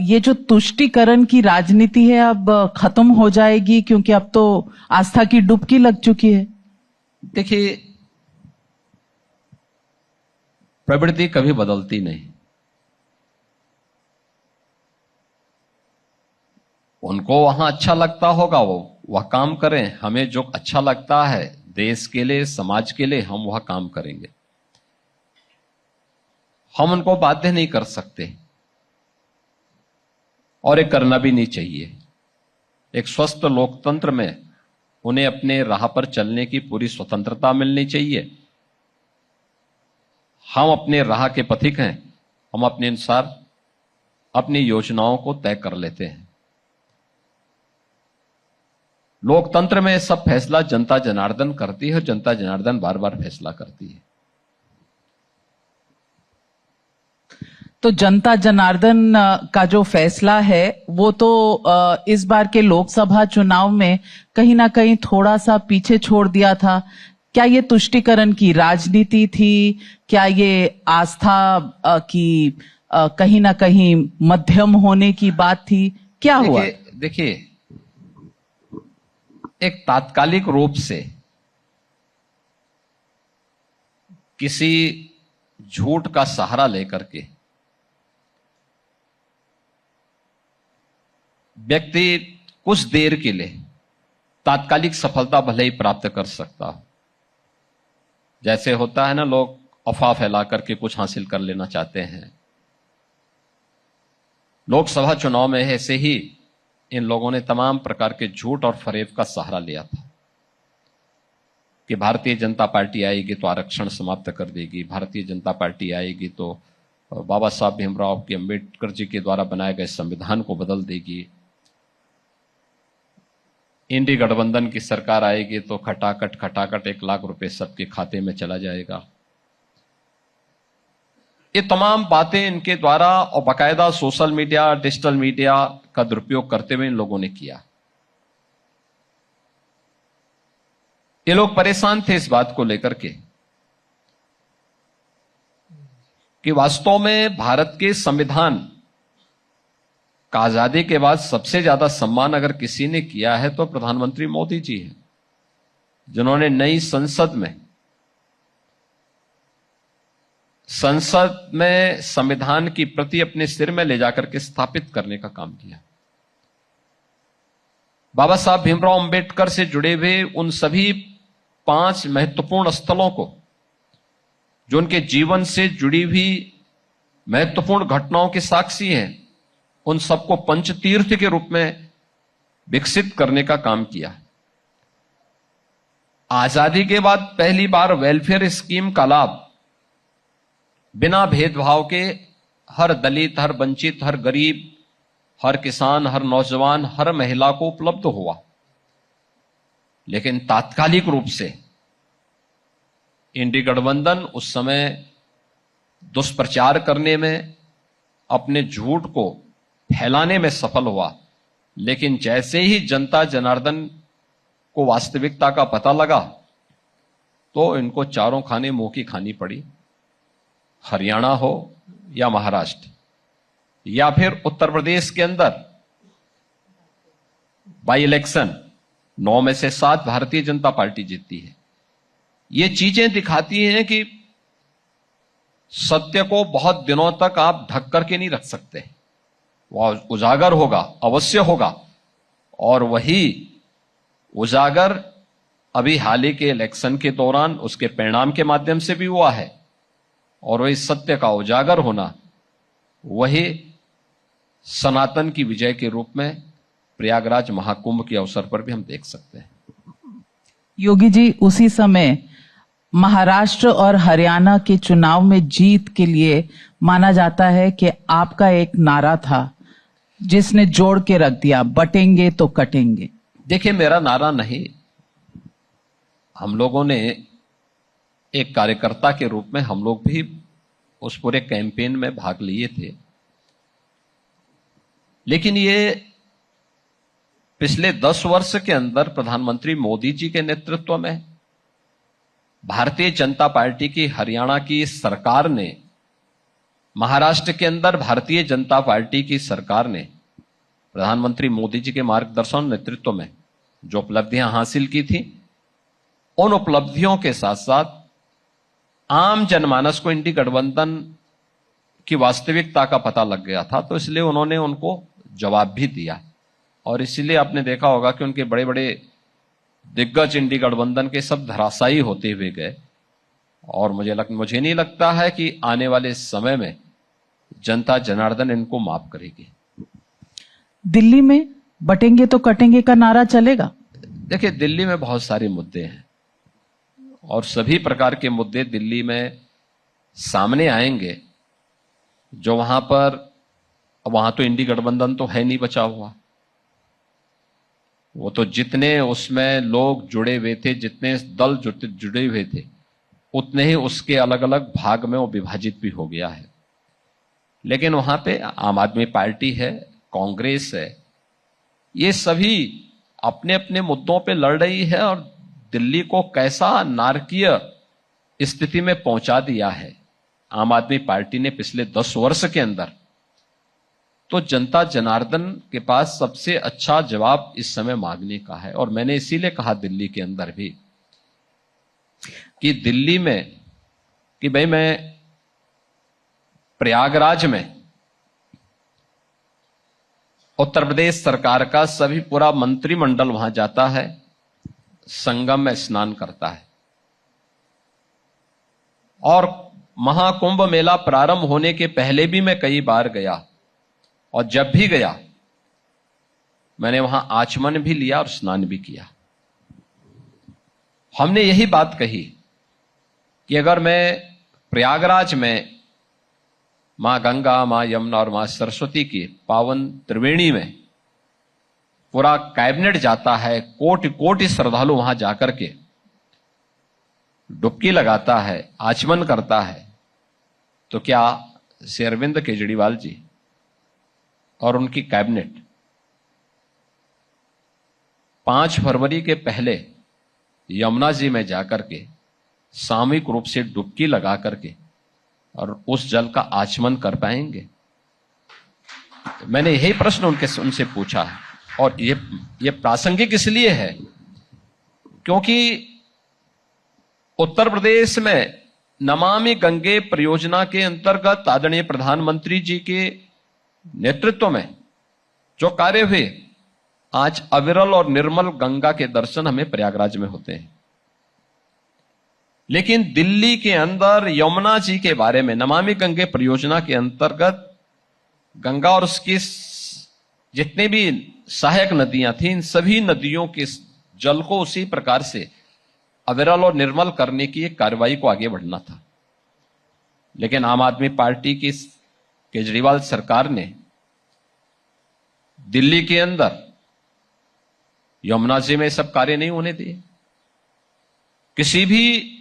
ये जो तुष्टीकरण की राजनीति है अब खत्म हो जाएगी, क्योंकि अब तो आस्था की डुबकी लग चुकी है? देखिए, प्रवृत्ति कभी बदलती नहीं। उनको वहां अच्छा लगता होगा वह काम करें। हमें जो अच्छा लगता है देश के लिए, समाज के लिए, हम वह काम करेंगे। हम उनको बाध्य नहीं कर सकते और ये करना भी नहीं चाहिए। एक स्वस्थ लोकतंत्र में उन्हें अपने राह पर चलने की पूरी स्वतंत्रता मिलनी चाहिए। हम अपने राह के पथिक हैं, हम अपने अनुसार अपनी योजनाओं को तय कर लेते हैं। लोकतंत्र में सब फैसला जनता जनार्दन करती है और जनता जनार्दन बार बार फैसला करती है। तो जनता जनार्दन का जो फैसला है वो तो इस बार के लोकसभा चुनाव में कहीं ना कहीं थोड़ा सा पीछे छोड़ दिया था। क्या ये तुष्टीकरण की राजनीति थी? क्या ये आस्था की कहीं ना कहीं मध्यम होने की बात थी? क्या हुआ? देखिए, एक तात्कालिक रूप से किसी झूठ का सहारा लेकर के व्यक्ति कुछ देर के लिए तात्कालिक सफलता भले ही प्राप्त कर सकता हो। जैसे होता है ना, लोग अफवाह फैला करके कुछ हासिल कर लेना चाहते हैं। लोकसभा चुनाव में ऐसे ही इन लोगों ने तमाम प्रकार के झूठ और फरेब का सहारा लिया था कि भारतीय जनता पार्टी आएगी तो आरक्षण समाप्त कर देगी, भारतीय जनता पार्टी आएगी तो बाबा साहब भीमराव के अंबेडकर जी के द्वारा बनाए गए संविधान को बदल देगी, इंडी गठबंधन की सरकार आएगी तो खटाखट 1 लाख रुपए सबके खाते में चला जाएगा। ये तमाम बातें इनके द्वारा और बाकायदा सोशल मीडिया, डिजिटल मीडिया का दुरुपयोग करते हुए इन लोगों ने किया। ये लोग परेशान थे इस बात को लेकर के कि वास्तव में भारत के संविधान का आजादी के बाद सबसे ज्यादा सम्मान अगर किसी ने किया है तो प्रधानमंत्री मोदी जी हैं, जिन्होंने नई संसद में संविधान की प्रति अपने सिर में ले जाकर के स्थापित करने का काम किया। बाबा साहब भीमराव अंबेडकर से जुड़े हुए उन सभी 5 महत्वपूर्ण स्थलों को, जो उनके जीवन से जुड़ी हुई महत्वपूर्ण घटनाओं के साक्षी हैं, उन सबको पंचतीर्थ के रूप में विकसित करने का काम किया। आजादी के बाद पहली बार वेलफेयर स्कीम का लाभ बिना भेदभाव के हर दलित, हर वंचित, हर गरीब, हर किसान, हर नौजवान, हर महिला को उपलब्ध हुआ। लेकिन तात्कालिक रूप से इंडी गठबंधन उस समय दुष्प्रचार करने में, अपने झूठ को फैलाने में सफल हुआ। लेकिन जैसे ही जनता जनार्दन को वास्तविकता का पता लगा तो इनको चारों खाने मुंह की खानी पड़ी। हरियाणा हो या महाराष्ट्र या फिर उत्तर प्रदेश के अंदर बाई इलेक्शन 9 में से 7 भारतीय जनता पार्टी जीतती है। ये चीजें दिखाती हैं कि सत्य को बहुत दिनों तक आप ढक करके नहीं रख सकते। वह उजागर होगा, अवश्य होगा, और वही उजागर अभी हाल ही के इलेक्शन के दौरान उसके परिणाम के माध्यम से भी हुआ है। और वही सत्य का उजागर होना, वही सनातन की विजय के रूप में प्रयागराज महाकुंभ के अवसर पर भी हम देख सकते हैं। योगी जी, उसी समय महाराष्ट्र और हरियाणा के चुनाव में जीत के लिए माना जाता है कि आपका एक नारा था जिसने जोड़ के रख दिया, बटेंगे तो कटेंगे। देखिए, मेरा नारा नहीं, हम लोगों ने एक कार्यकर्ता के रूप में हम लोग भी उस पूरे कैंपेन में भाग लिए थे। लेकिन ये पिछले 10 वर्ष के अंदर प्रधानमंत्री मोदी जी के नेतृत्व में भारतीय जनता पार्टी की हरियाणा की सरकार ने महाराष्ट्र के अंदर भारतीय जनता पार्टी की सरकार ने प्रधानमंत्री मोदी जी के मार्गदर्शन और नेतृत्व में जो उपलब्धियां हासिल की थी, उन उपलब्धियों के साथ साथ आम जनमानस को इंडी गठबंधन की वास्तविकता का पता लग गया था, तो इसलिए उन्होंने उनको जवाब भी दिया। और इसीलिए आपने देखा होगा कि उनके बड़े बड़े दिग्गज इंडी गठबंधन के सब धराशायी होते हुए गए। और मुझे नहीं लगता है कि आने वाले समय में जनता जनार्दन इनको माफ करेगी। दिल्ली में बटेंगे तो कटेंगे का नारा चलेगा? देखिए, दिल्ली में बहुत सारे मुद्दे हैं और सभी प्रकार के मुद्दे दिल्ली में सामने आएंगे। जो वहां तो इंडी गठबंधन तो है नहीं बचा हुआ, वो तो जितने उसमें लोग जुड़े हुए थे, जितने दल जुड़े हुए थे, उतने ही उसके अलग अलग भाग में वो विभाजित भी हो गया है। लेकिन वहां पे आम आदमी पार्टी है, कांग्रेस है, ये सभी अपने अपने मुद्दों पे लड़ रही है और दिल्ली को कैसा नारकीय स्थिति में पहुंचा दिया है आम आदमी पार्टी ने पिछले 10 वर्ष के अंदर। तो जनता जनार्दन के पास सबसे अच्छा जवाब इस समय मांगने का है। और मैंने इसीलिए कहा दिल्ली के अंदर भी कि दिल्ली में कि भाई मैं प्रयागराज में उत्तर प्रदेश सरकार का सभी पूरा मंत्रिमंडल वहां जाता है, संगम में स्नान करता है। और महाकुंभ मेला प्रारंभ होने के पहले भी मैं कई बार गया और जब भी गया मैंने वहां आचमन भी लिया और स्नान भी किया। हमने यही बात कही कि अगर मैं प्रयागराज में मां गंगा, मां यमुना और मां सरस्वती की पावन त्रिवेणी में पूरा कैबिनेट जाता है, कोटि कोटि श्रद्धालु वहां जाकर के डुबकी लगाता है, आचमन करता है, तो क्या श्री अरविंद केजरीवाल जी और उनकी कैबिनेट 5 फरवरी के पहले यमुना जी में जाकर के सामूहिक रूप से डुबकी लगा करके और उस जल का आचमन कर पाएंगे? मैंने यही प्रश्न उनसे पूछा है। और ये प्रासंगिक इसलिए है क्योंकि उत्तर प्रदेश में नमामि गंगे परियोजना के अंतर्गत आदरणीय प्रधानमंत्री जी के नेतृत्व में जो कार्य हुए, आज अविरल और निर्मल गंगा के दर्शन हमें प्रयागराज में होते हैं। लेकिन दिल्ली के अंदर यमुना जी के बारे में नमामि गंगे परियोजना के अंतर्गत गंगा और उसकी जितने भी सहायक नदियां थी, इन सभी नदियों के जल को उसी प्रकार से अविरल और निर्मल करने की एक कार्रवाई को आगे बढ़ना था। लेकिन आम आदमी पार्टी की केजरीवाल सरकार ने दिल्ली के अंदर यमुना जी में सब कार्य नहीं होने दिए। किसी भी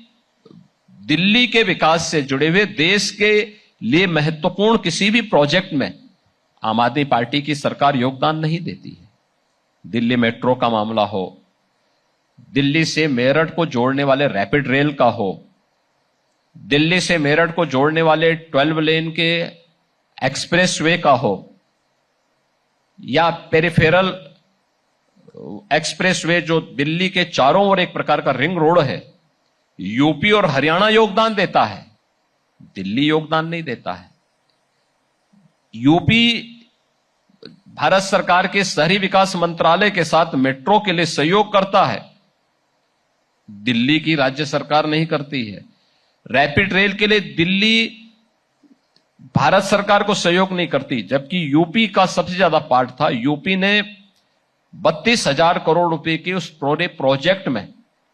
दिल्ली के विकास से जुड़े हुए देश के लिए महत्वपूर्ण किसी भी प्रोजेक्ट में आम आदमी पार्टी की सरकार योगदान नहीं देती है। दिल्ली मेट्रो का मामला हो, दिल्ली से मेरठ को जोड़ने वाले रैपिड रेल का हो, दिल्ली से मेरठ को जोड़ने वाले 12 लेन के एक्सप्रेस वे का हो, या पेरिफेरल एक्सप्रेस वे जो दिल्ली के चारों ओर एक प्रकार का रिंग रोड है, यूपी और हरियाणा योगदान देता है, दिल्ली योगदान नहीं देता है। यूपी भारत सरकार के शहरी विकास मंत्रालय के साथ मेट्रो के लिए सहयोग करता है, दिल्ली की राज्य सरकार नहीं करती है। रैपिड रेल के लिए दिल्ली भारत सरकार को सहयोग नहीं करती, जबकि यूपी का सबसे ज्यादा पार्ट था। यूपी ने 32,000 करोड़ रुपए के उस पूरे प्रोजेक्ट में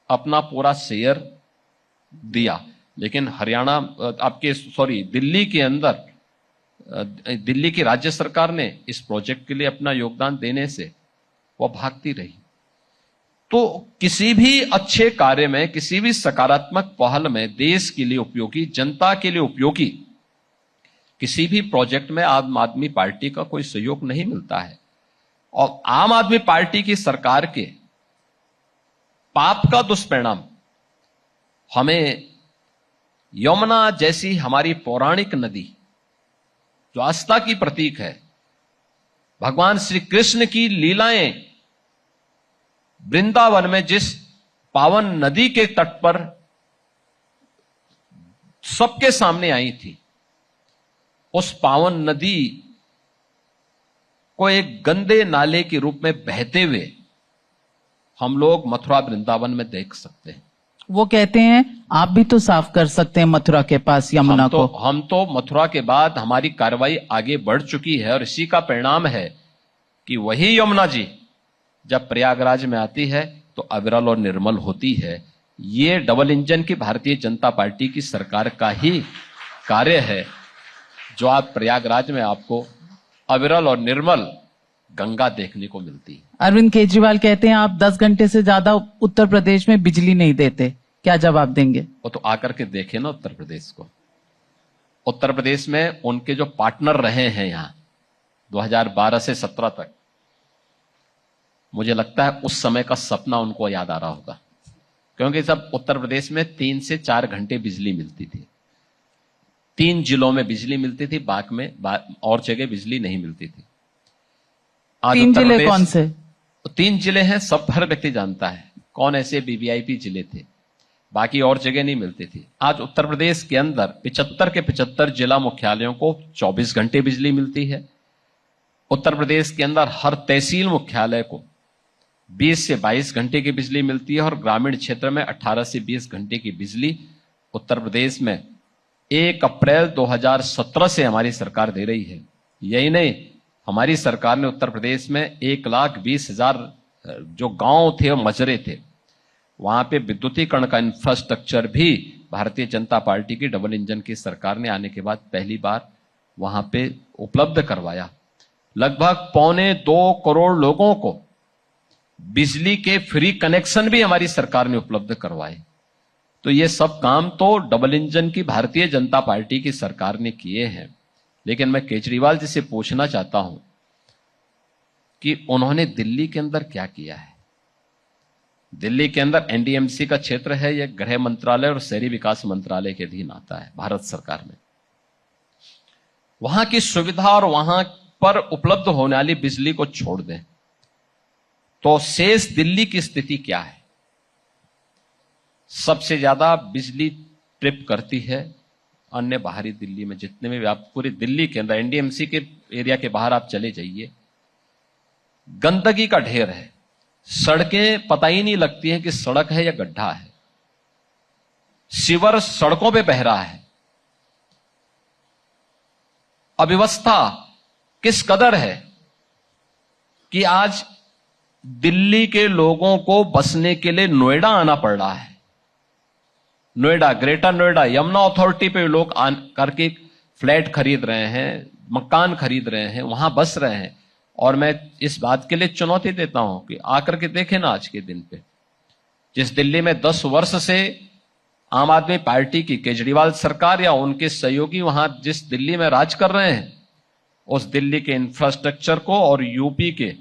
अपना पूरा शेयर दिया। लेकिन दिल्ली के अंदर दिल्ली की राज्य सरकार ने इस प्रोजेक्ट के लिए अपना योगदान देने से वह भागती रही। तो किसी भी अच्छे कार्य में, किसी भी सकारात्मक पहल में देश के लिए उपयोगी, जनता के लिए उपयोगी किसी भी प्रोजेक्ट में आम आदमी पार्टी का कोई सहयोग नहीं मिलता है। और आम आदमी पार्टी की सरकार के पाप का दुष्परिणाम हमें यमुना जैसी हमारी पौराणिक नदी जो आस्था की प्रतीक है, भगवान श्री कृष्ण की लीलाएं वृंदावन में जिस पावन नदी के तट पर सबके सामने आई थी, उस पावन नदी को एक गंदे नाले के रूप में बहते हुए हम लोग मथुरा वृंदावन में देख सकते हैं। वो कहते हैं आप भी तो साफ कर सकते हैं मथुरा के पास यमुना को। हम तो मथुरा के बाद हमारी कार्रवाई आगे बढ़ चुकी है और इसी का परिणाम है कि वही यमुना जी जब प्रयागराज में आती है तो अविरल और निर्मल होती है। ये डबल इंजन की भारतीय जनता पार्टी की सरकार का ही कार्य है, जो आप प्रयागराज में आपको अविरल और निर्मल गंगा देखने को मिलती है। अरविंद केजरीवाल कहते हैं आप 10 घंटे से ज्यादा उत्तर प्रदेश में बिजली नहीं देते, क्या जवाब देंगे? वो तो आकर के देखे ना उत्तर प्रदेश को। उत्तर प्रदेश में उनके जो पार्टनर रहे हैं यहां 2012 से 17 तक, मुझे लगता है उस समय का सपना उनको याद आ रहा होगा, क्योंकि सब उत्तर प्रदेश में 3 से 4 घंटे बिजली मिलती थी। 3 जिलों में बिजली मिलती थी, बाग में और जगह बिजली नहीं मिलती थी। आज 3 जिले कौन से? 3 जिले हैं, सब हर व्यक्ति जानता है कौन ऐसे वीवीआईपी जिले थे, बाकी और जगह नहीं मिलती थी। आज उत्तर प्रदेश के अंदर 75 के 75 जिला मुख्यालयों को 24 घंटे बिजली मिलती है। उत्तर प्रदेश के अंदर हर तहसील मुख्यालय को 20 से 22 घंटे की बिजली मिलती है और ग्रामीण क्षेत्र में 18 से 20 घंटे की बिजली उत्तर प्रदेश में 1 अप्रैल 2017 से हमारी सरकार दे रही है। यही नहीं, हमारी सरकार ने उत्तर प्रदेश में 1,20,000 जो गांव थे और मजरे थे, वहां पे विद्युतीकरण का इंफ्रास्ट्रक्चर भी भारतीय जनता पार्टी की डबल इंजन की सरकार ने आने के बाद पहली बार वहां पे उपलब्ध करवाया। लगभग 1.25 करोड़ लोगों को बिजली के फ्री कनेक्शन भी हमारी सरकार ने उपलब्ध करवाए। तो ये सब काम तो डबल इंजन की भारतीय जनता पार्टी की सरकार ने किए हैं। लेकिन मैं केजरीवाल जी से पूछना चाहता हूं कि उन्होंने दिल्ली के अंदर क्या किया है। दिल्ली के अंदर एनडीएमसी का क्षेत्र है, यह गृह मंत्रालय और शहरी विकास मंत्रालय के अधीन आता है भारत सरकार में। वहां की सुविधा और वहां पर उपलब्ध होने वाली बिजली को छोड़ दें तो शेष दिल्ली की स्थिति क्या है? सबसे ज्यादा बिजली ट्रिप करती है अन्य बाहरी दिल्ली में, जितने में भी आप पूरी दिल्ली के अंदर एनडीएमसी के एरिया के बाहर आप चले जाइए, गंदगी का ढेर है। सड़कें पता ही नहीं लगती हैं कि सड़क है या गड्ढा है। सीवर सड़कों पे बह रहा है। अव्यवस्था किस कदर है कि आज दिल्ली के लोगों को बसने के लिए नोएडा आना पड़ रहा है। नोएडा, ग्रेटर नोएडा, यमुना अथॉरिटी पे लोग करके फ्लैट खरीद रहे हैं, मकान खरीद रहे हैं, वहां बस रहे हैं। और मैं इस बात के लिए चुनौती देता हूं कि आकर के देखें ना आज के दिन पे, जिस दिल्ली में 10 वर्ष से आम आदमी पार्टी की केजरीवाल सरकार या उनके सहयोगी वहां जिस दिल्ली में राज कर रहे हैं, उस दिल्ली के इंफ्रास्ट्रक्चर को और यूपी के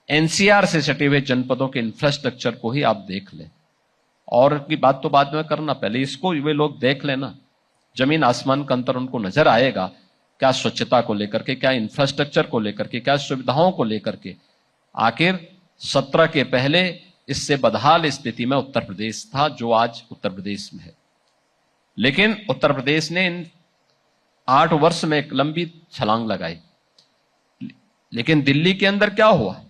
एनसीआर से सटे हुए जनपदों के इंफ्रास्ट्रक्चर को ही आप देख लें। और की बात तो बाद में करना, पहले इसको वे लोग देख लेना। जमीन आसमान का अंतर उनको नजर आएगा, क्या स्वच्छता को लेकर के, क्या इंफ्रास्ट्रक्चर को लेकर के, क्या सुविधाओं को लेकर के। आखिर 17 के पहले इससे बदहाल स्थिति में उत्तर प्रदेश था जो आज उत्तर प्रदेश में है। लेकिन उत्तर प्रदेश ने इन 8 वर्ष में एक लंबी छलांग लगाई। लेकिन दिल्ली के अंदर क्या हुआ?